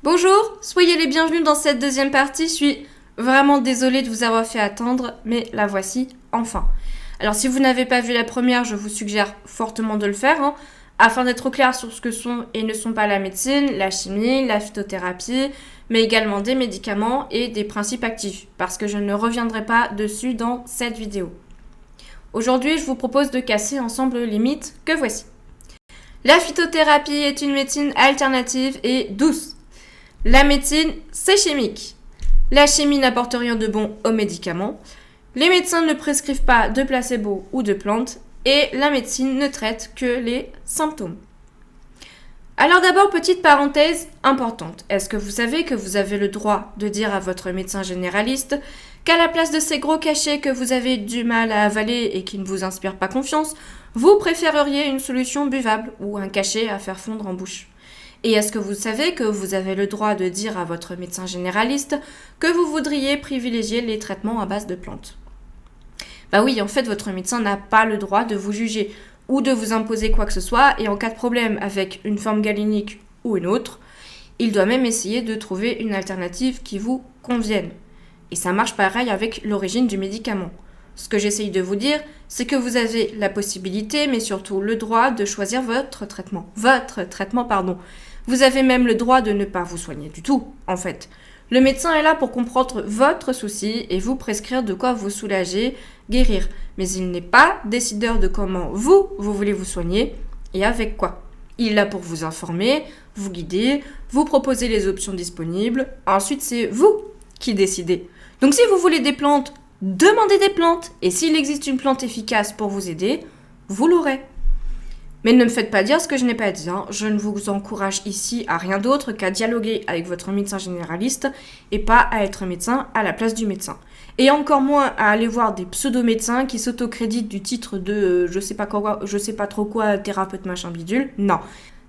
Bonjour, soyez les bienvenus dans cette deuxième partie. Je suis vraiment désolée de vous avoir fait attendre, mais la voici enfin. Alors si vous n'avez pas vu la première, je vous suggère fortement de le faire, afin d'être au clair sur ce que sont et ne sont pas la médecine, la chimie, la phytothérapie, mais également des médicaments et des principes actifs, parce que je ne reviendrai pas dessus dans cette vidéo. Aujourd'hui, je vous propose de casser ensemble les mythes que voici. La phytothérapie est une médecine alternative et douce. La médecine, c'est chimique. La chimie n'apporte rien de bon aux médicaments. Les médecins ne prescrivent pas de placebo ou de plantes. Et la médecine ne traite que les symptômes. Alors d'abord, petite parenthèse importante. Est-ce que vous savez que vous avez le droit de dire à votre médecin généraliste qu'à la place de ces gros cachets que vous avez du mal à avaler et qui ne vous inspirent pas confiance, vous préféreriez une solution buvable ou un cachet à faire fondre en bouche? Et est-ce que vous savez que vous avez le droit de dire à votre médecin généraliste que vous voudriez privilégier les traitements à base de plantes? Bah oui, en fait, votre médecin n'a pas le droit de vous juger ou de vous imposer quoi que ce soit, et en cas de problème avec une forme galénique ou une autre, il doit même essayer de trouver une alternative qui vous convienne. Et ça marche pareil avec l'origine du médicament. Ce que j'essaye de vous dire, c'est que vous avez la possibilité, mais surtout le droit de choisir votre traitement. Vous avez même le droit de ne pas vous soigner du tout, en fait. Le médecin est là pour comprendre votre souci et vous prescrire de quoi vous soulager, guérir. Mais il n'est pas décideur de comment vous voulez vous soigner et avec quoi. Il est là pour vous informer, vous guider, vous proposer les options disponibles. Ensuite, c'est vous qui décidez. Donc si vous voulez des plantes, demandez des plantes. Et s'il existe une plante efficace pour vous aider, vous l'aurez. Mais ne me faites pas dire ce que je n'ai pas dit. Je ne vous encourage ici à rien d'autre qu'à dialoguer avec votre médecin généraliste et pas à être médecin à la place du médecin. Et encore moins à aller voir des pseudo-médecins qui s'autocréditent du titre de je sais pas trop quoi, thérapeute machin bidule. Non.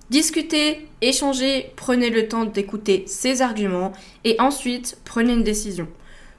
Discutez, échangez, prenez le temps d'écouter ses arguments et ensuite prenez une décision.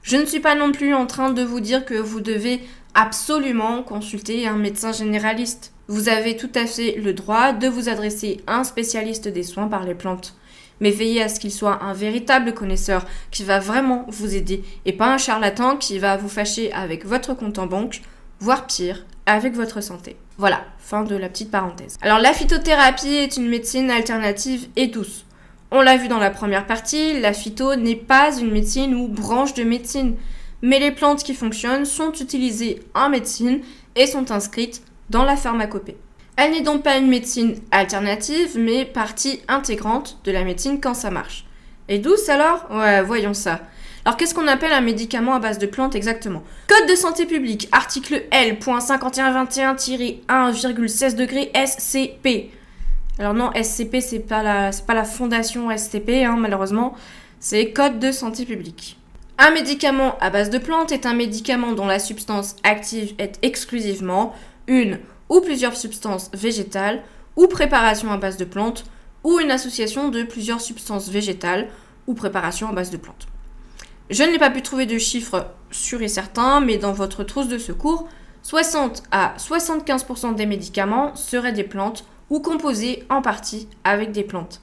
Je ne suis pas non plus en train de vous dire que vous devez absolument consulter un médecin généraliste. Vous avez tout à fait le droit de vous adresser à un spécialiste des soins par les plantes. Mais veillez à ce qu'il soit un véritable connaisseur qui va vraiment vous aider et pas un charlatan qui va vous fâcher avec votre compte en banque, voire pire, avec votre santé. Voilà, fin de la petite parenthèse. Alors la phytothérapie est une médecine alternative et douce. On l'a vu dans la première partie, la phyto n'est pas une médecine ou branche de médecine. Mais les plantes qui fonctionnent sont utilisées en médecine et sont inscrites dans la pharmacopée. Elle n'est donc pas une médecine alternative, mais partie intégrante de la médecine quand ça marche. Et douce alors? Ouais, voyons ça. Alors qu'est-ce qu'on appelle un médicament à base de plantes exactement? Code de santé publique, article L.5121-1,16 SCP. Alors non, SCP c'est pas la fondation SCP, malheureusement, c'est Code de santé publique. Un médicament à base de plantes est un médicament dont la substance active est exclusivement une ou plusieurs substances végétales ou préparations à base de plantes ou une association de plusieurs substances végétales ou préparations à base de plantes. Je n'ai pas pu trouver de chiffres sûrs et certains, mais dans votre trousse de secours, 60 à 75% des médicaments seraient des plantes ou composés en partie avec des plantes.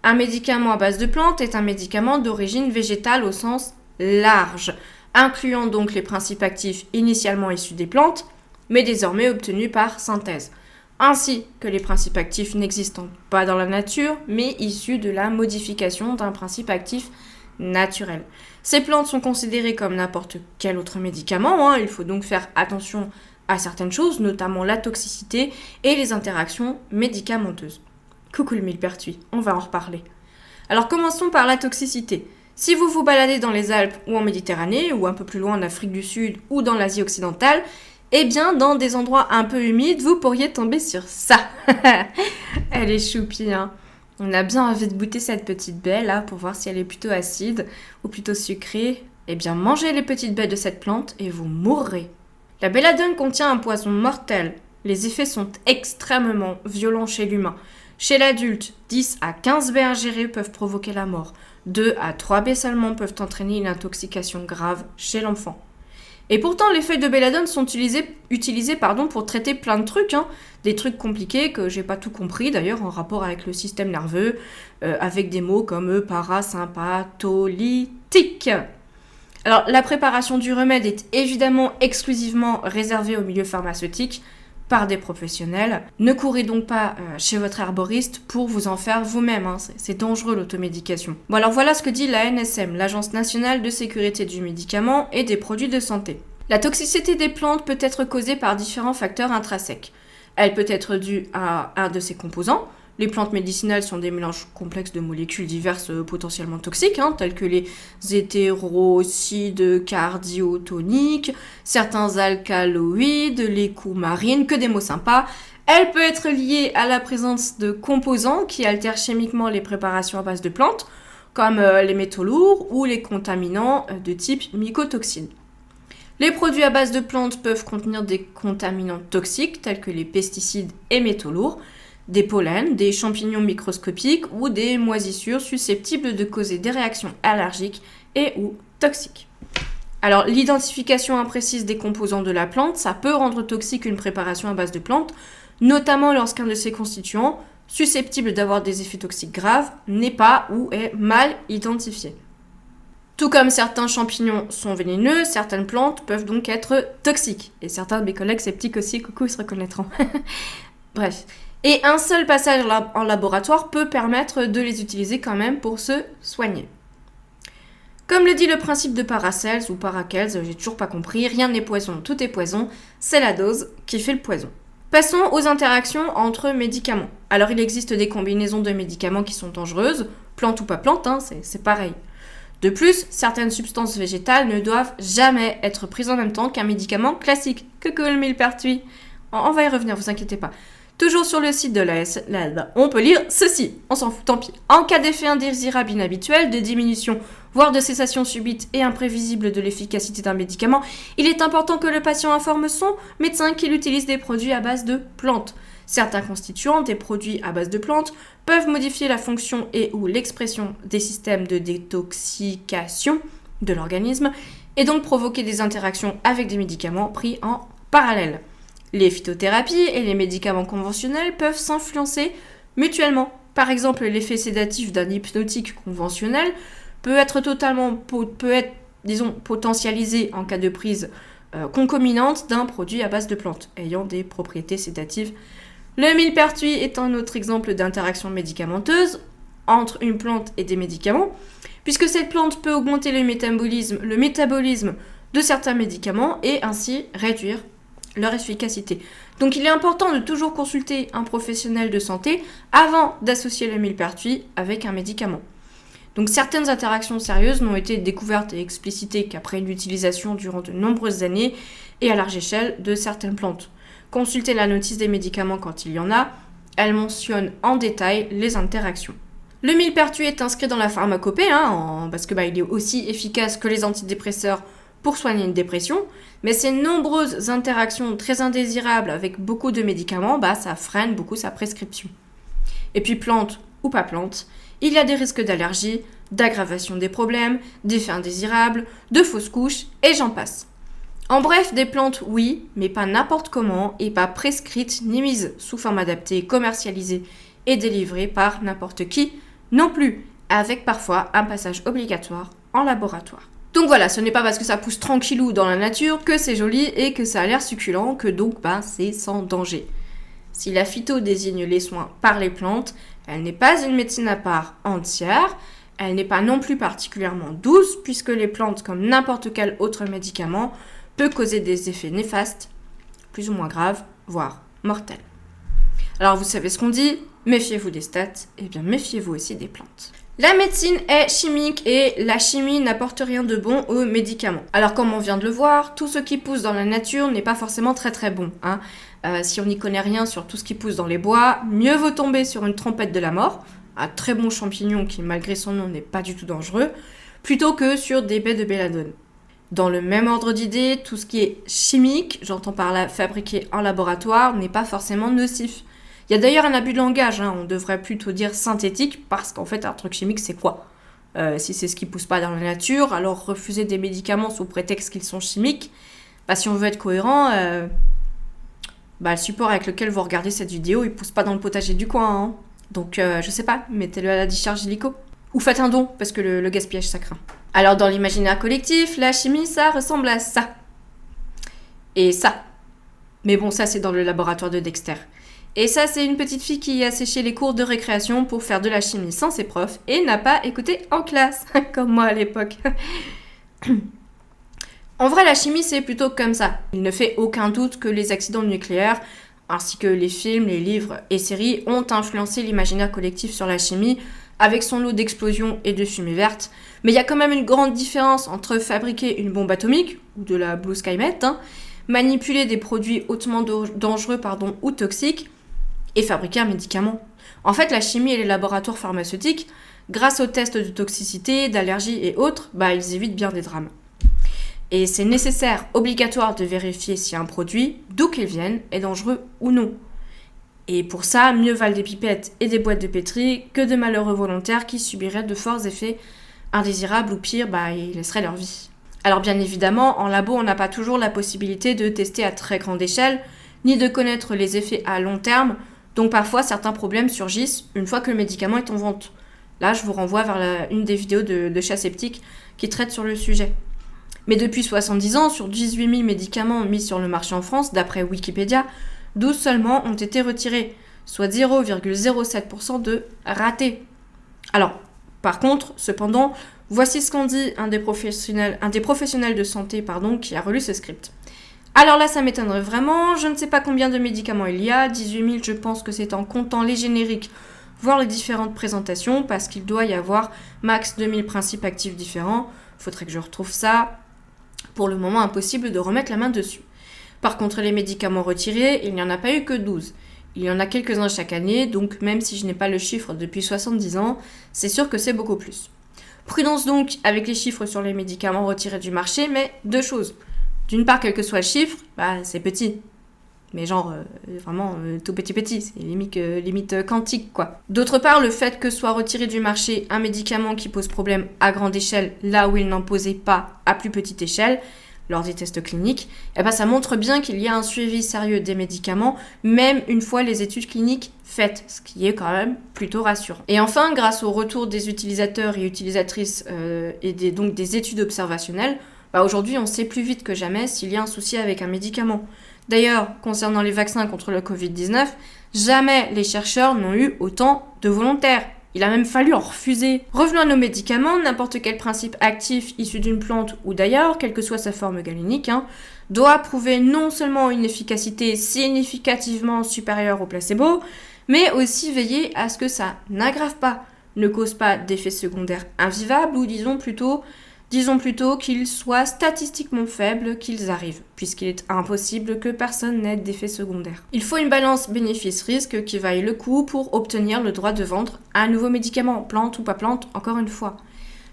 Un médicament à base de plantes est un médicament d'origine végétale au sens large, incluant donc les principes actifs initialement issus des plantes, mais désormais obtenus par synthèse, ainsi que les principes actifs n'existant pas dans la nature, mais issus de la modification d'un principe actif naturel. Ces plantes sont considérées comme n'importe quel autre médicament, il faut donc faire attention à certaines choses, notamment la toxicité et les interactions médicamenteuses. Coucou le millepertuis, on va en reparler. Alors commençons par la toxicité. Si vous vous baladez dans les Alpes ou en Méditerranée, ou un peu plus loin en Afrique du Sud ou dans l'Asie occidentale, eh bien dans des endroits un peu humides, vous pourriez tomber sur ça. Elle est choupie, On a bien envie de goûter cette petite baie là pour voir si elle est plutôt acide ou plutôt sucrée. Eh bien mangez les petites baies de cette plante et vous mourrez. La belladone contient un poison mortel. Les effets sont extrêmement violents chez l'humain. Chez l'adulte, 10 à 15 baies ingérées peuvent provoquer la mort. 2 à 3 baies seulement peuvent entraîner une intoxication grave chez l'enfant. Et pourtant, les feuilles de belladone sont utilisées pour traiter plein de trucs, hein. Des trucs compliqués que j'ai pas tout compris d'ailleurs en rapport avec le système nerveux, avec des mots comme parasympatholytique. Alors, la préparation du remède est évidemment exclusivement réservée au milieu pharmaceutique par des professionnels. Ne courez donc pas chez votre herboriste pour vous en faire vous-même, hein. C'est dangereux l'automédication. Bon alors voilà ce que dit la ANSM, l'Agence nationale de sécurité du médicament et des produits de santé. La toxicité des plantes peut être causée par différents facteurs intrinsèques. Elle peut être due à un de ses composants. Les plantes médicinales sont des mélanges complexes de molécules diverses potentiellement toxiques, hein, telles que les hétérocides cardiotoniques, certains alcaloïdes, les coumarines, que des mots sympas. Elle peut être liée à la présence de composants qui altèrent chimiquement les préparations à base de plantes, comme les métaux lourds ou les contaminants de type mycotoxines. Les produits à base de plantes peuvent contenir des contaminants toxiques tels que les pesticides et métaux lourds, des pollens, des champignons microscopiques ou des moisissures susceptibles de causer des réactions allergiques et ou toxiques. Alors, l'identification imprécise des composants de la plante, ça peut rendre toxique une préparation à base de plantes, notamment lorsqu'un de ses constituants, susceptible d'avoir des effets toxiques graves, n'est pas ou est mal identifié. Tout comme certains champignons sont vénéneux, certaines plantes peuvent donc être toxiques. Et certains de mes collègues sceptiques aussi, coucou, ils se reconnaîtront. Bref. Et un seul passage en laboratoire peut permettre de les utiliser quand même pour se soigner. Comme le dit le principe de Paracels ou Paracels, j'ai toujours pas compris, rien n'est poison, tout est poison, c'est la dose qui fait le poison. Passons aux interactions entre médicaments. Alors il existe des combinaisons de médicaments qui sont dangereuses, plantes ou pas plantes, hein, c'est pareil. De plus, certaines substances végétales ne doivent jamais être prises en même temps qu'un médicament classique. Coucou le millepertuis. On va y revenir, vous inquiétez pas. Toujours sur le site de l'ASL, on peut lire ceci. On s'en fout, tant pis. En cas d'effet indésirable inhabituel, de diminution, voire de cessation subite et imprévisible de l'efficacité d'un médicament, il est important que le patient informe son médecin qu'il utilise des produits à base de plantes. Certains constituants des produits à base de plantes peuvent modifier la fonction et ou l'expression des systèmes de détoxication de l'organisme et donc provoquer des interactions avec des médicaments pris en parallèle. Les phytothérapies et les médicaments conventionnels peuvent s'influencer mutuellement. Par exemple, l'effet sédatif d'un hypnotique conventionnel peut être potentialisé en cas de prise concomitante d'un produit à base de plantes ayant des propriétés sédatives. Le millepertuis est un autre exemple d'interaction médicamenteuse entre une plante et des médicaments, puisque cette plante peut augmenter le métabolisme de certains médicaments et ainsi réduire leur efficacité. Donc il est important de toujours consulter un professionnel de santé avant d'associer le millepertuis avec un médicament. Donc certaines interactions sérieuses n'ont été découvertes et explicitées qu'après une utilisation durant de nombreuses années et à large échelle de certaines plantes. Consultez la notice des médicaments quand il y en a, elle mentionne en détail les interactions. Le millepertuis est inscrit dans la pharmacopée, parce que il est aussi efficace que les antidépresseurs pour soigner une dépression, mais ces nombreuses interactions très indésirables avec beaucoup de médicaments, ça freine beaucoup sa prescription. Et puis plante ou pas plante, il y a des risques d'allergie, d'aggravation des problèmes, d'effets indésirables, de fausses couches, et j'en passe. En bref, des plantes oui, mais pas n'importe comment, et pas prescrites ni mises sous forme adaptée, commercialisées et délivrées par n'importe qui, non plus, avec parfois un passage obligatoire en laboratoire. Donc voilà, ce n'est pas parce que ça pousse tranquillou dans la nature que c'est joli et que ça a l'air succulent que donc c'est sans danger. Si la phyto désigne les soins par les plantes, elle n'est pas une médecine à part entière, elle n'est pas non plus particulièrement douce puisque les plantes, comme n'importe quel autre médicament, peut causer des effets néfastes, plus ou moins graves, voire mortels. Alors vous savez ce qu'on dit, méfiez-vous des stats, et bien méfiez-vous aussi des plantes. La médecine est chimique et la chimie n'apporte rien de bon aux médicaments. Alors comme on vient de le voir, tout ce qui pousse dans la nature n'est pas forcément très très bon. Si on n'y connaît rien sur tout ce qui pousse dans les bois, mieux vaut tomber sur une trompette de la mort, un très bon champignon qui malgré son nom n'est pas du tout dangereux, plutôt que sur des baies de belladone. Dans le même ordre d'idée, tout ce qui est chimique, j'entends par là fabriqué en laboratoire, n'est pas forcément nocif. Il y a d'ailleurs un abus de langage, on devrait plutôt dire synthétique, parce qu'en fait un truc chimique c'est quoi ? Si c'est ce qui pousse pas dans la nature, alors refuser des médicaments sous prétexte qu'ils sont chimiques, Si on veut être cohérent, le support avec lequel vous regardez cette vidéo, il pousse pas dans le potager du coin. Hein. Donc, je sais pas, mettez-le à la décharge illico. Ou faites un don, parce que le gaspillage, ça craint. Alors, dans l'imaginaire collectif, la chimie, ça ressemble à ça. Et ça. Mais bon, ça, c'est dans le laboratoire de Dexter. Et ça, c'est une petite fille qui a séché les cours de récréation pour faire de la chimie sans ses profs et n'a pas écouté en classe, comme moi à l'époque. En vrai, la chimie, c'est plutôt comme ça. Il ne fait aucun doute que les accidents nucléaires, ainsi que les films, les livres et séries, ont influencé l'imaginaire collectif sur la chimie, avec son lot d'explosions et de fumée verte. Mais il y a quand même une grande différence entre fabriquer une bombe atomique, ou de la Blue Skymet, manipuler des produits hautement dangereux ou toxiques, et fabriquer un médicament. En fait, la chimie et les laboratoires pharmaceutiques, grâce aux tests de toxicité, d'allergie et autres, ils évitent bien des drames. Et c'est nécessaire, obligatoire de vérifier si un produit, d'où qu'il vienne, est dangereux ou non. Et pour ça, mieux valent des pipettes et des boîtes de pétri que de malheureux volontaires qui subiraient de forts effets indésirables ou pire, ils laisseraient leur vie. Alors bien évidemment, en labo, on n'a pas toujours la possibilité de tester à très grande échelle, ni de connaître les effets à long terme, donc parfois certains problèmes surgissent une fois que le médicament est en vente. Là, je vous renvoie vers une des vidéos de Chat Sceptique qui traite sur le sujet. Mais depuis 70 ans, sur 18 000 médicaments mis sur le marché en France, d'après Wikipédia, 12 seulement ont été retirés, soit 0,07% de ratés. Alors, par contre, cependant, voici ce qu'en dit un des professionnels de santé qui a relu ce script. Alors là, ça m'étonnerait vraiment, je ne sais pas combien de médicaments il y a, 18 000, je pense que c'est en comptant les génériques, voire les différentes présentations, parce qu'il doit y avoir max 2000 principes actifs différents, faudrait que je retrouve ça, pour le moment impossible de remettre la main dessus. Par contre, les médicaments retirés, il n'y en a pas eu que 12. Il y en a quelques-uns chaque année, donc même si je n'ai pas le chiffre depuis 70 ans, c'est sûr que c'est beaucoup plus. Prudence donc avec les chiffres sur les médicaments retirés du marché, mais deux choses. D'une part, quel que soit le chiffre, c'est petit. Mais vraiment tout petit, c'est limite quantique, quoi. D'autre part, le fait que soit retiré du marché un médicament qui pose problème à grande échelle, là où il n'en posait pas à plus petite échelle, lors des tests cliniques, ça montre bien qu'il y a un suivi sérieux des médicaments, même une fois les études cliniques faites, ce qui est quand même plutôt rassurant. Et enfin, grâce au retour des utilisateurs et utilisatrices et des études observationnelles, aujourd'hui on sait plus vite que jamais s'il y a un souci avec un médicament. D'ailleurs, concernant les vaccins contre le Covid-19, jamais les chercheurs n'ont eu autant de volontaires. Il a même fallu en refuser. Revenons à nos médicaments, n'importe quel principe actif issu d'une plante ou d'ailleurs, quelle que soit sa forme galénique, doit prouver non seulement une efficacité significativement supérieure au placebo, mais aussi veiller à ce que ça n'aggrave pas, ne cause pas d'effets secondaires invivables ou disons plutôt qu'ils soient statistiquement faibles qu'ils arrivent, puisqu'il est impossible que personne n'ait d'effets secondaires. Il faut une balance bénéfice-risque qui vaille le coup pour obtenir le droit de vendre un nouveau médicament, plante ou pas plante, encore une fois.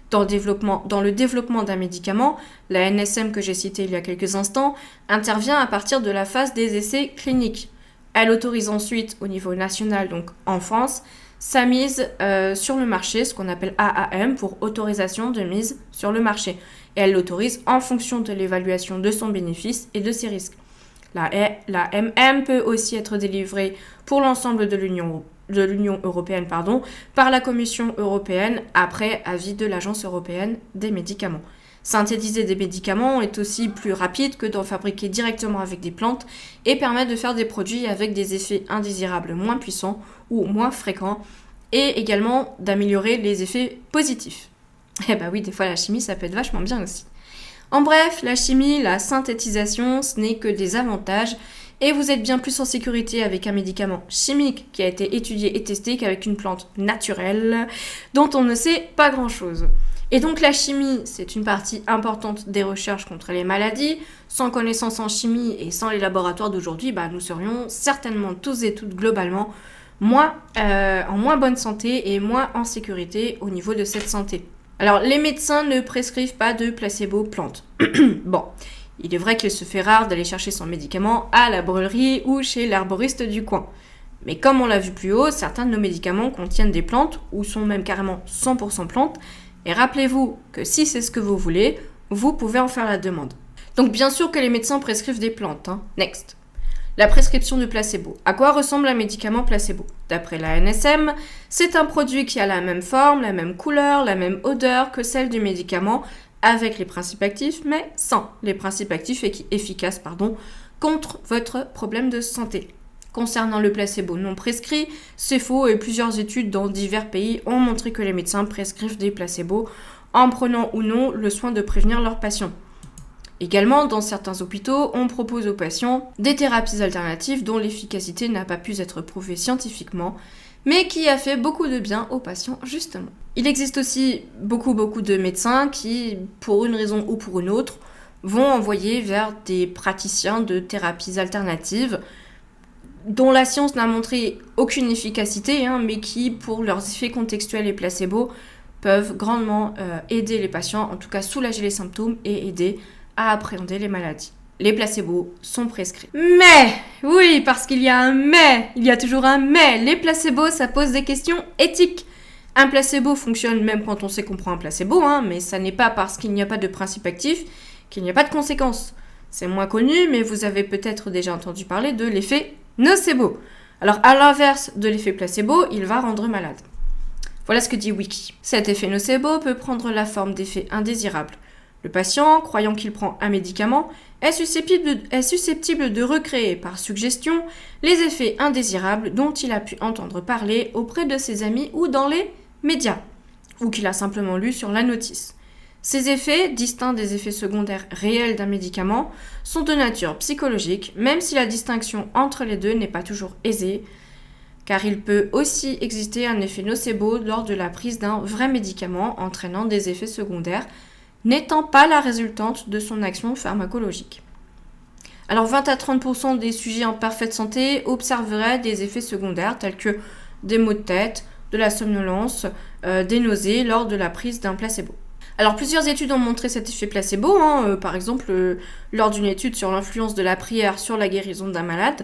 Dans le développement d'un médicament, la NSM que j'ai citée il y a quelques instants intervient à partir de la phase des essais cliniques. Elle autorise ensuite, au niveau national, donc en France, sa mise sur le marché, ce qu'on appelle AAM pour autorisation de mise sur le marché. Et elle l'autorise en fonction de l'évaluation de son bénéfice et de ses risques. La MM peut aussi être délivrée pour l'ensemble de l'Union européenne par la Commission européenne après avis de l'Agence européenne des médicaments. Synthétiser des médicaments est aussi plus rapide que d'en fabriquer directement avec des plantes et permet de faire des produits avec des effets indésirables moins puissants ou moins fréquents et également d'améliorer les effets positifs. Oui, des fois la chimie ça peut être vachement bien aussi. En bref, la chimie, la synthétisation, ce n'est que des avantages et vous êtes bien plus en sécurité avec un médicament chimique qui a été étudié et testé qu'avec une plante naturelle dont on ne sait pas grand-chose. Et donc la chimie, c'est une partie importante des recherches contre les maladies. Sans connaissance en chimie et sans les laboratoires d'aujourd'hui, nous serions certainement tous et toutes globalement en moins bonne santé et moins en sécurité au niveau de cette santé. Alors les médecins ne prescrivent pas de placebo plantes. Bon, il est vrai qu'il se fait rare d'aller chercher son médicament à la brûlerie ou chez l'herboriste du coin. Mais comme on l'a vu plus haut, certains de nos médicaments contiennent des plantes ou sont même carrément 100% plantes. Et rappelez-vous que si c'est ce que vous voulez, vous pouvez en faire la demande. Donc bien sûr que les médecins prescrivent des plantes. Next. La prescription de placebo. À quoi ressemble un médicament placebo? D'après la NSM, c'est un produit qui a la même forme, la même couleur, la même odeur que celle du médicament, avec les principes actifs, mais sans les principes actifs efficaces contre votre problème de santé. Concernant le placebo non prescrit, c'est faux et plusieurs études dans divers pays ont montré que les médecins prescrivent des placebos en prenant ou non le soin de prévenir leurs patients. Également, dans certains hôpitaux, on propose aux patients des thérapies alternatives dont l'efficacité n'a pas pu être prouvée scientifiquement, mais qui a fait beaucoup de bien aux patients justement. Il existe aussi beaucoup de médecins qui, pour une raison ou pour une autre, vont envoyer vers des praticiens de thérapies alternatives dont la science n'a montré aucune efficacité, mais qui, pour leurs effets contextuels et placebo, peuvent grandement aider les patients, en tout cas soulager les symptômes et aider à appréhender les maladies. Les placebos sont prescrits. Mais, oui, parce qu'il y a un mais, il y a toujours un mais, les placebos, ça pose des questions éthiques. Un placebo fonctionne même quand on sait qu'on prend un placebo, mais ça n'est pas parce qu'il n'y a pas de principe actif qu'il n'y a pas de conséquences. C'est moins connu, mais vous avez peut-être déjà entendu parler de l'effet nocebo. Alors, à l'inverse de l'effet placebo, il va rendre malade. Voilà ce que dit Wiki. Cet effet nocebo peut prendre la forme d'effets indésirables. Le patient, croyant qu'il prend un médicament, est susceptible de recréer par suggestion les effets indésirables dont il a pu entendre parler auprès de ses amis ou dans les médias, ou qu'il a simplement lu sur la notice. Ces effets, distincts des effets secondaires réels d'un médicament, sont de nature psychologique, même si la distinction entre les deux n'est pas toujours aisée, car il peut aussi exister un effet nocebo lors de la prise d'un vrai médicament entraînant des effets secondaires, n'étant pas la résultante de son action pharmacologique. Alors 20 à 30% des sujets en parfaite santé observeraient des effets secondaires tels que des maux de tête, de la somnolence, des nausées lors de la prise d'un placebo. Alors plusieurs études ont montré cet effet placebo, par exemple lors d'une étude sur l'influence de la prière sur la guérison d'un malade,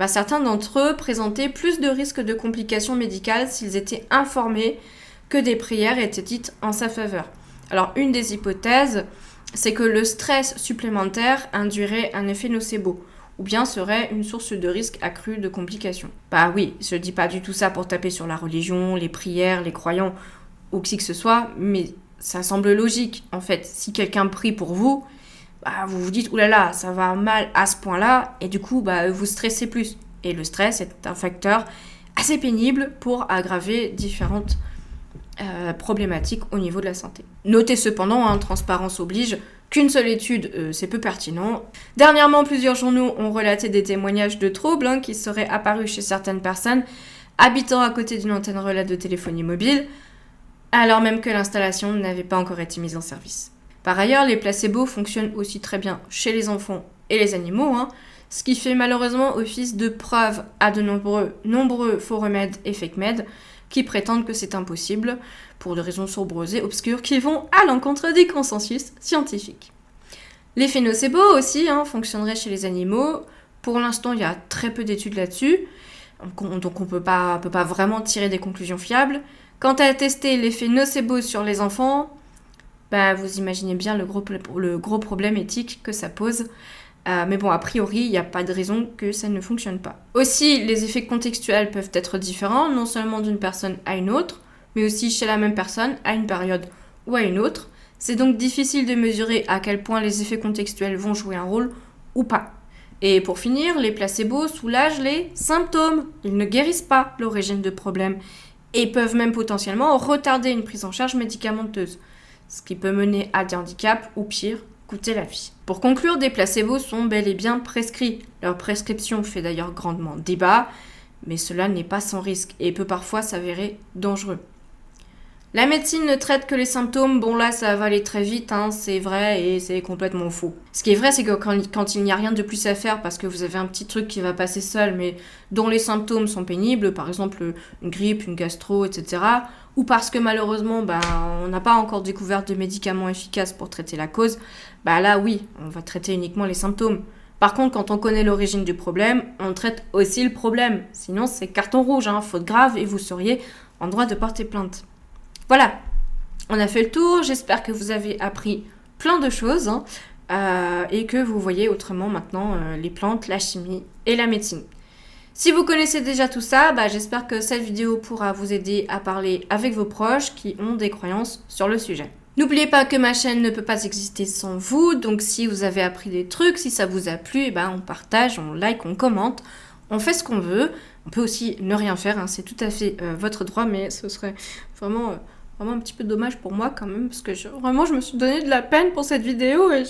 certains d'entre eux présentaient plus de risques de complications médicales s'ils étaient informés que des prières étaient dites en sa faveur. Alors, une des hypothèses, c'est que le stress supplémentaire induirait un effet nocebo, ou bien serait une source de risque accru de complications. Oui, je dis pas du tout ça pour taper sur la religion, les prières, les croyants, ou qui que ce soit, mais ça semble logique, en fait. Si quelqu'un prie pour vous, vous vous dites, oulala, ça va mal à ce point-là, et du coup, vous stressez plus. Et le stress est un facteur assez pénible pour aggraver différentes problématiques au niveau de la santé. Notez cependant, transparence oblige, qu'une seule étude, c'est peu pertinent. Dernièrement, plusieurs journaux ont relaté des témoignages de troubles qui seraient apparus chez certaines personnes habitant à côté d'une antenne relais de téléphonie mobile, alors même que l'installation n'avait pas encore été mise en service. Par ailleurs, les placebos fonctionnent aussi très bien chez les enfants et les animaux, ce qui fait malheureusement office de preuve à de nombreux faux remèdes et fake meds qui prétendent que c'est impossible pour des raisons sombres et obscures qui vont à l'encontre des consensus scientifiques. L'effet nocebo aussi fonctionnerait chez les animaux. Pour l'instant, il y a très peu d'études là-dessus, donc on peut pas vraiment tirer des conclusions fiables. Quant à tester l'effet nocebo sur les enfants, vous imaginez bien le gros problème éthique que ça pose. Mais bon, a priori, il n'y a pas de raison que ça ne fonctionne pas. Aussi, les effets contextuels peuvent être différents, non seulement d'une personne à une autre, mais aussi chez la même personne à une période ou à une autre. C'est donc difficile de mesurer à quel point les effets contextuels vont jouer un rôle ou pas. Et pour finir, les placebos soulagent les symptômes. Ils ne guérissent pas l'origine de problèmes et peuvent même potentiellement retarder une prise en charge médicamenteuse, ce qui peut mener à des handicaps ou pire, coûter la vie. Pour conclure, des placebos sont bel et bien prescrits. Leur prescription fait d'ailleurs grandement débat, mais cela n'est pas sans risque et peut parfois s'avérer dangereux. La médecine ne traite que les symptômes, là ça va aller très vite, c'est vrai et c'est complètement faux. Ce qui est vrai, c'est que quand il n'y a rien de plus à faire parce que vous avez un petit truc qui va passer seul mais dont les symptômes sont pénibles, par exemple une grippe, une gastro, etc., ou parce que malheureusement on n'a pas encore découvert de médicaments efficaces pour traiter la cause, là oui, on va traiter uniquement les symptômes. Par contre, quand on connaît l'origine du problème, on traite aussi le problème. Sinon c'est carton rouge, faute grave et vous seriez en droit de porter plainte. Voilà, on a fait le tour, j'espère que vous avez appris plein de choses. et que vous voyez autrement maintenant les plantes, la chimie et la médecine. Si vous connaissez déjà tout ça, j'espère que cette vidéo pourra vous aider à parler avec vos proches qui ont des croyances sur le sujet. N'oubliez pas que ma chaîne ne peut pas exister sans vous, donc si vous avez appris des trucs, si ça vous a plu, on partage, on like, on commente, on fait ce qu'on veut. On peut aussi ne rien faire, hein, c'est tout à fait votre droit, mais ce serait vraiment un petit peu dommage pour moi quand même, parce que vraiment je me suis donné de la peine pour cette vidéo et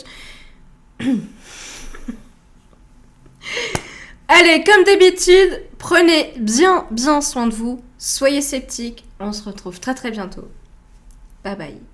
Allez, comme d'habitude, prenez bien soin de vous, soyez sceptiques, on se retrouve très bientôt. Bye bye.